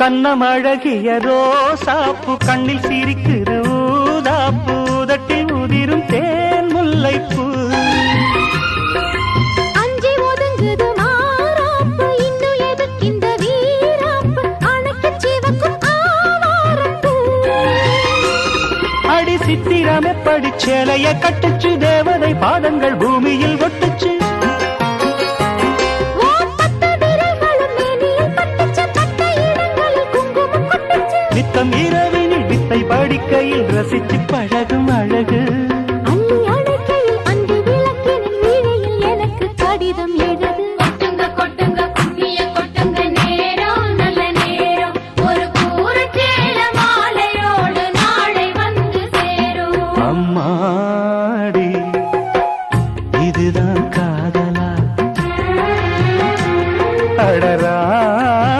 கண்ணமழகிய ரோசாப்பு கண்ணில் சிரிக்கிற ஊதாப்பு உதட்டில் உதிரும் தேன் முல்லைப்பூ அஞ்சி ஒதுங்குது மாறாப்பு இன்னும் எதுக்கு இந்த வீராப்பு அணைக்கு சிவக்கும் ஆவாரப்பூ அடி சித்திரமே படிச்சேலைய கட்டுச்சு தேவதை பாதங்கள் பூமியில் ஒட்டுச்சு நித்தம் இரவினில் வித்தை படிக்கையில் ரசிச்சு பழகும்